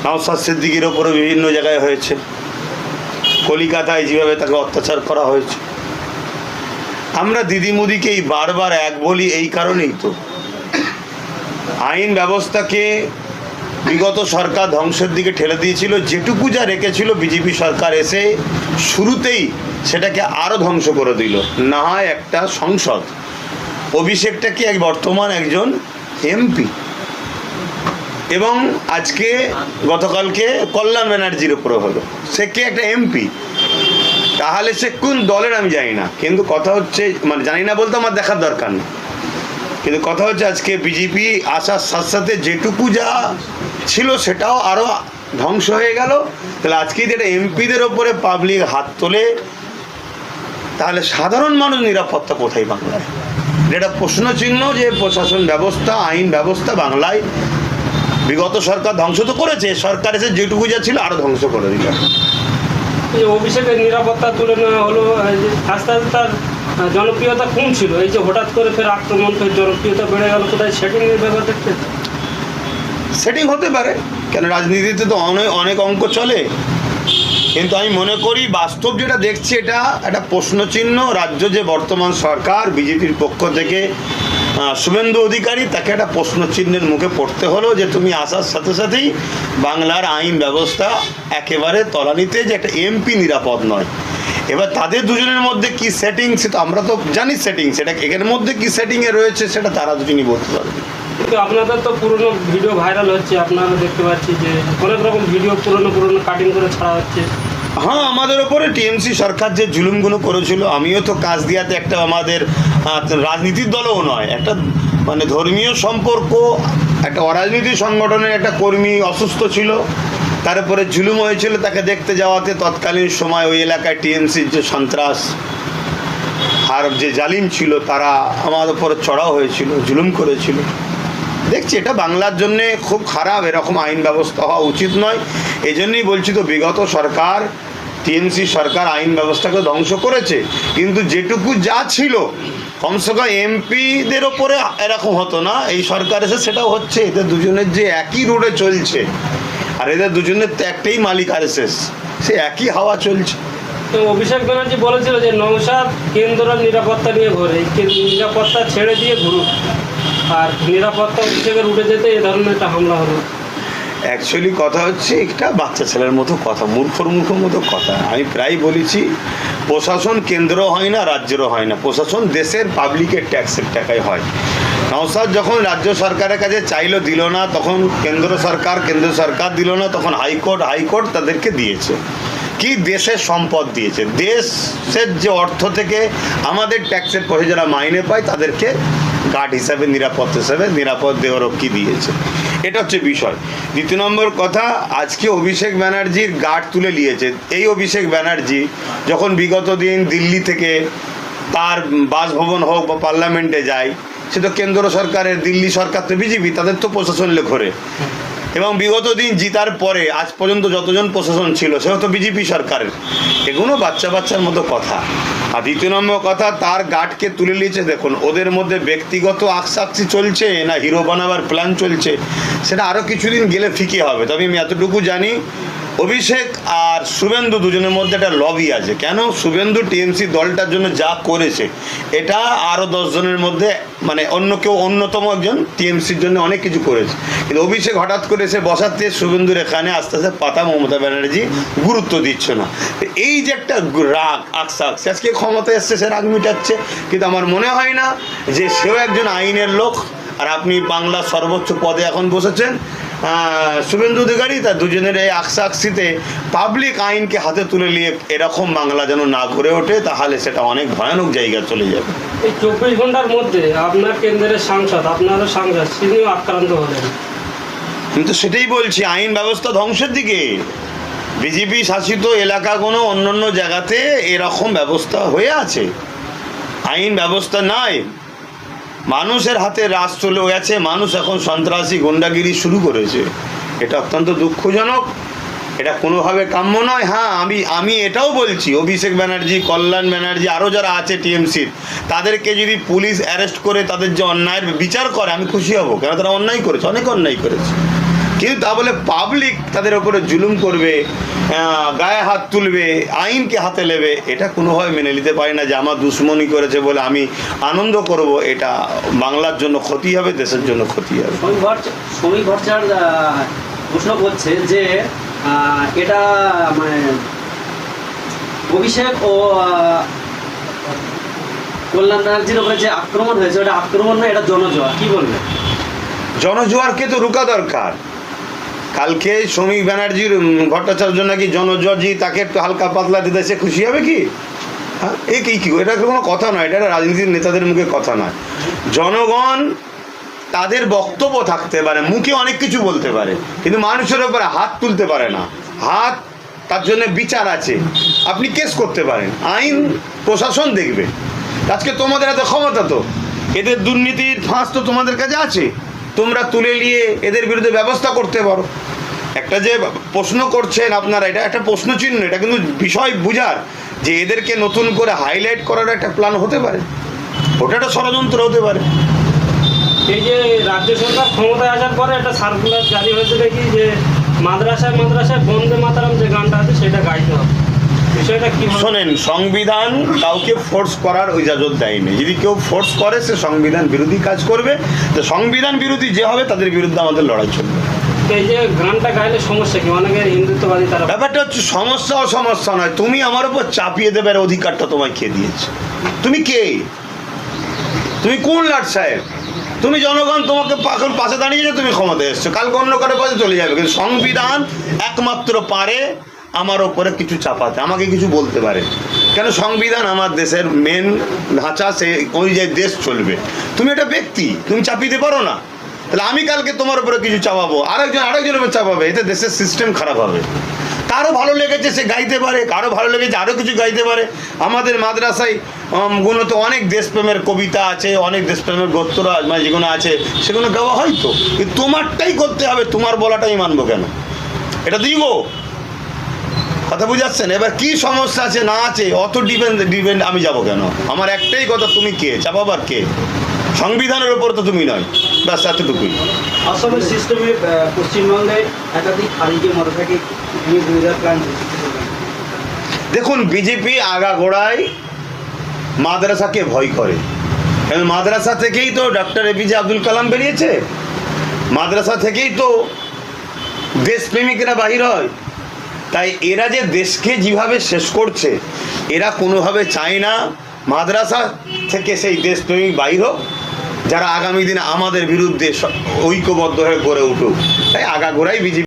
নওশাদ সিদ্দিকীর ওপরে বিভিন্ন জায়গায় হয়েছে, কলিকাতায় যেভাবে তাকে অত্যাচার করা হয়েছে। আমরা দিদি মোদিকেই বারবার এক বলি এই কারণেই তো, আইন ব্যবস্থাকে বিগত সরকার ধ্বংসের দিকে ঠেলে দিয়েছিল, যেটুকু যা রেখেছিল বিজেপি সরকার এসে শুরুতেই সেটাকে আরও ধ্বংস করে দিল। না হয় একটা সংসদ, অভিষেকটাকে বর্তমান একজন এমপি, এবং আজকে গতকালকে কল্যাণ ব্যানার্জির উপরে হলো, সে কে একটা এমপি, তাহলে সে কোন দলের আমি জানি না, কিন্তু কথা হচ্ছে মানে জানি না বলতে আমার দেখার দরকার নেই, কিন্তু কথা হচ্ছে আজকে বিজেপি আসার সাথে সাথে যেটুকু যা ছিল সেটাও আরও ধ্বংস হয়ে গেল। তাহলে আজকে যেটা এমপিদের ওপরে পাবলিক হাত তোলে, তাহলে সাধারণ মানুষ নিরাপত্তা কোথায় বাংলায়? এটা প্রশ্নচিহ্ন যে প্রশাসন ব্যবস্থা, আইন ব্যবস্থা বাংলায় বিগত সরকার ধ্বংস তো করেছে, সরকার এসে যেটুকু যা ছিল আরও ধ্বংস করে দিল। এই অভিষেকের নিরাপত্তা তুলে নেওয়া হলো, আস্তে আস্তে তার জনপ্রিয়তা কম ছিল, এই যে হঠাৎ করে ফের আক্রমণ, ফের জনপ্রিয়তা বেড়ে গেল, কোথায় সেটিংয়ের ব্যাপার দেখতে? সেটিং হতে পারে, কেন রাজনীতিতে তো অনেক অঙ্ক চলে, কিন্তু আমি মনে করি বাস্তব যেটা দেখছি এটা একটা প্রশ্নচিহ্ন। রাজ্য যে বর্তমান সরকার বিজেপির পক্ষ থেকে শুভেন্দু অধিকারী, তাকে একটা প্রশ্নচিহ্নের মুখে পড়তে হলো যে তুমি আসার সাথে সাথেই বাংলার আইন ব্যবস্থা একেবারে তলানিতে, যে একটা এমপি নিরাপদ নয়। এবার তাদের দুজনের মধ্যে কি সেটিং, সেটা আমরা তো জানি সেটিং, সেটা এর মধ্যে কি সেটিংয়ে রয়েছে সেটা তারা দুজনই বলতে পারবে। কিন্তু আপনাদের তো পুরনো ভিডিও ভাইরাল হচ্ছে, আপনারা দেখতে পাচ্ছি যে অনেক রকম ভিডিও পুরনো কাটিং করে ছাড়া হচ্ছে। হ্যাঁ, আমাদের ওপরে টিএমসি সরকার যে জুলুমগুলো করেছিল, আমিও তো কাজদিয়াতে একটা আমাদের রাজনীতির দলও নয়, একটা মানে ধর্মীয় সম্পর্ক, একটা অরাজনৈতিক সংগঠনের একটা কর্মী অসুস্থ ছিল, তারপরে জুলুম হয়েছিল, তাকে দেখতে যাওয়াতে তৎকালীন সময় ওই এলাকায় টিএমসির যে সন্ত্রাস আর যে জালিম ছিল তারা আমার উপরে চড়াও হয়েছিল, জুলুম করেছিল। দেখছি এটা বাংলার জন্যে খুব খারাপ, এরকম আইন ব্যবস্থা হওয়া উচিত নয়। এই জন্যই বলছি তো বিগত সরকার, টিএমসি সরকার আইন ব্যবস্থাকে ধ্বংস করেছে, কিন্তু যেটুকু যা ছিল কমসে কম এমপিদের ওপরে এরকম হতো না, এই সরকার এসে সেটাও হচ্ছে। এদের দুজনের যে একই রোডে চলছে, আর এদের দুজনের তো একটাই মালিক আরএসএস, সে একই হাওয়া চলছে। তো অভিষেক ব্যানার্জি বলেছিল যে নওশাদ কেন্দ্র নিরাপত্তা নিয়ে ঘোরে, নিরাপত্তা ছেড়ে দিয়ে ঘুরুক, আর নিরাপত্তা অভিষেকের উঠে যেতে এ ধরনের একটা হামলা হলো। অ্যাকচুয়ালি কথা হচ্ছে একটা বাচ্চা ছেলের মতো কথা, মূর্খর মতো কথা। আমি প্রায় বলেছি, প্রশাসন কেন্দ্র হয় না, রাজ্যেরও হয় না, প্রশাসন দেশের পাবলিকের ট্যাক্সের টাকায় হয়। নওশাদ যখন রাজ্য সরকারের কাছে চাইলো, দিল না, তখন কেন্দ্র সরকার দিল না, তখন হাইকোর্ট তাদেরকে দিয়েছে কি, দেশের সম্পদ দিয়েছে, দেশের যে অর্থ থেকে আমাদের ট্যাক্সের পয়সা যারা মাইনে পায় তাদেরকে গার্ড হিসাবে, নিরাপদ দেহরক্ষী দিয়েছে। এটা হচ্ছে বিষয়। দ্বিতীয় নম্বর কথা, আজকে অভিষেক ব্যানার্জির গার্ড তুলে নিয়েছে। এই অভিষেক ব্যানার্জি যখন বিগত দিন দিল্লি থেকে তার বাসভবন হোক বা পার্লামেন্টে যায়, সে তো কেন্দ্র সরকারের, দিল্লি সরকার তো বিজেপি, তাদের তো প্রশাসন ঘোরে, এবং বিগত দিন জিতার পরে আজ পর্যন্ত যতজন প্রশাসন ছিল সেও তো বিজেপি সরকারের। এগুলো বাচ্চার মতো কথা। আর দ্বিতীয় নম্বর কথা, তার গার্ডকে তুলে নিয়েছে। দেখুন, ওদের মধ্যে ব্যক্তিগত আকসাক্ষি চলছে না হিরো বানাবার প্ল্যান চলছে, সেটা আরও কিছুদিন গেলে ফিকে হবে। তবে আমি এতটুকু জানি, অভিষেক আর শুভেন্দু দুজনের মধ্যে একটা লবি আছে। কেন? শুভেন্দু টিএমসি দলটার জন্য যা করেছে, এটা আরও 10 জনের মধ্যে মানে অন্য কেউ, অন্যতম একজন টিএমসির জন্য অনেক কিছু করেছে, কিন্তু অভিষেক হঠাৎ করে এসে বসাতে শুভেন্দুর এখানে আস্তে আস্তে পাতা মমতা ব্যানার্জি গুরুত্ব দিচ্ছে না। এই যে একটা রাগ আকসাক্ষি, আজকে ক্ষমতায় এসছে, সে রাগ মিটাচ্ছে, কিন্তু আমার মনে হয় না যে সেও একজন আইনের লোক। আর আপনি বাংলার সর্বোচ্চ পদে এখন বসেছেন শুভেন্দু অধিকারী, তার দুজনের এই আকসাক্ষিতে পাবলিক আইনকে হাতে তুলে নিয়ে এরকম বাংলা যেন না গড়ে ওঠে, তাহলে সেটা অনেক ভয়ানক জায়গায় চলে যাবে। এই 24 ঘন্টার মধ্যে আপনার কেন্দ্রের সাংসদ, আপনারও সাংসদ, তিনিও আক্রান্ত হলেন। কিন্তু সেটাই বলছি, আইন ব্যবস্থা ধ্বংসের দিকে। বিজেপি শাসিত এলাকাগুলো অন্য জায়গাতে এরকম ব্যবস্থা হয়ে আছে, আইন ব্যবস্থা নাই, মানুষের হাতে রাজ চলে গেছে, মানুষ এখন সন্ত্রাসী গুন্ডাগিরি শুরু করেছে। এটা অত্যন্ত দুঃখজনক, এটা কোনোভাবে কাম্য নয়। হ্যাঁ, আমি এটাও বলছি, অভিষেক ব্যানার্জি, কল্যাণ ব্যানার্জি, আরও যারা আছে টিএমসির, তাদেরকে যদি পুলিশ অ্যারেস্ট করে তাদের যে অন্যায়ের বিচার করে, আমি খুশি হব। কেন? তারা অন্যায় করেছে, অনেক অন্যায় করেছে। কিন্তু তা বলে পাবলিক তাদের ওপরে জুলুম করবে, গায়ে হাত তুলবে, আইনকে হাতে নেবে, এটা কোনোভাবে মেনে নিতে পারি না। যে আমার দুশ্মনী করেছে বলে আমি আনন্দ করব, এটা বাংলার জন্য ক্ষতি হবে, দেশের জন্য ক্ষতি হবে। শ্রমিক ভট্টাচার্য প্রশ্ন করছে যে এটা মানে অভিষেক ও কল্যাণ ব্যানার্জির উপরে যে আক্রমণ হয়েছে, ওটা আক্রমণ না, এটা জনজোয়ার, কি বলবেন? জনজোয়ারকে তো রোকা দরকার। কালকে শ্রমিক ব্যানার্জির ভট্টাচার্য নাকি জনজোয়ারজি তাকে একটু হালকা পাতলা দিতে সে খুশি হবে কি? হ্যাঁ, এ কি এটা কোনো কথা নয়, এটা রাজনীতির নেতাদের মুখে কথা নয়। জনগণ তাদের বক্তব্য থাকতে পারে, মুখে অনেক কিছু বলতে পারে, কিন্তু মানুষের উপরে হাত তুলতে পারে না। হাত, তার জন্য বিচার আছে, আপনি কেস করতে পারেন, আইন প্রশাসন দেখবে। আজকে তোমাদের এত ক্ষমতা, তো এদের দুর্নীতির ফাঁস তো তোমাদের কাছে আছে, তোমরা তুলে নিয়ে এদের বিরুদ্ধে ব্যবস্থা করতে পারো। একটা যে প্রশ্ন করছেন আপনারা, এটা একটা প্রশ্ন চিহ্ন, এটা কিন্তু বিষয় বুঝার যে এদেরকে নতুন করে হাইলাইট করার একটা প্ল্যান হতে পারে, ওটা একটা ষড়যন্ত্র হতে পারে। এই যে রাজ্য সরকার ক্ষমতায় আসার পরে একটা সার্কুলার জারি হয়েছে দেখি যে মাদ্রাসায় বন্দে মাতারাম যে গানটা আছে সেটা গাইতে হবে, বিষয়টা কি? শোনেন, সংবিধান কাউকে ফোর্স করার ইজাজত দেয়নি। যদি কেউ ফোর্স করে সে সংবিধান বিরোধী কাজ করবে, তো সংবিধান বিরোধী যে হবে তাদের বিরুদ্ধে আমাদের লড়াই চলবে। এই যে গানটা গাইলে সমস্যা কি? অনেকে হিন্দুত্ববাদী তারা। ব্যাপারটা হচ্ছে সমস্যা ও সমস্যা নয়, তুমি আমার উপর চাপিয়ে দেবার অধিকারটা তোমায় কে দিয়েছে? তুমি কে? তুমি কোন লাট সাহেব? তুমি জনগণ তোমাকে এখন পাশে দাঁড়িয়েছে, তুমি ক্ষমতায় এসছো, কালকে অন্য কারো পাশে চলে যাবে, কিন্তু সংবিধান একমাত্র পারে আমার ওপরে কিছু চাপাতে, আমাকে কিছু বলতে পারে। কেন? সংবিধান আমার দেশের মেন ধাঁচা, সে অনুযায়ী দেশ চলবে। তুমি একটা ব্যক্তি, তুমি চাপিতে পারো না। তাহলে আমি কালকে তোমার উপরে কিছু চাপাবো, আরেকজনের উপর চাপাবে, এতে দেশের সিস্টেম খারাপ হবে। কারো ভালো লেগেছে সে গাইতে পারে, কারো ভালো লেগেছে আরও কিছু গাইতে পারে। আমাদের মাদ্রাসায় গুণত অনেক দেশপ্রেমের কবিতা আছে, অনেক দেশপ্রেমের গদ্যরা মানে যেগুলো আছে সেগুলো গাওয়া হয়, তো কিন্তু তোমারটাই করতে হবে, তোমার বলাটাই মানবো কেন? এটা দিব কথা বুঝাচ্ছেন? এবার কি সমস্যা আছে না আছে অত ডিপেন্ড আমি যাব কেন? আমার একটাই কথা, তুমি কে চাপাবার? কে? সংবিধানের ওপর তো তুমি নয়, ব্যাস এতটুকুই। অসমের সিস্টেমে পশ্চিমবঙ্গে একাধিক খারিজে মদটাকে প্ল্যান। দেখুন, বিজেপি আগাগোড়ায় মাদ্রাসাকে ভয় করে, কারণ মাদ্রাসা থেকেই তো ডক্টর এপিজে আব্দুল কালাম বেরিয়েছে, মাদ্রাসা থেকেই তো দেশপ্রেমিকরা বাহির হয়। তাই এরা যে দেশকে যেভাবে শেষ করছে, এরা কোনোভাবে চায় না মাদ্রাসা থেকে সেই দেশপ্রেমিক বাহির হোক, যারা আগামী দিনে আমাদের বিরুদ্ধে ঐক্যবদ্ধ হয়ে গড়ে উঠুক। তাই আগাগোড়াই বিজেপি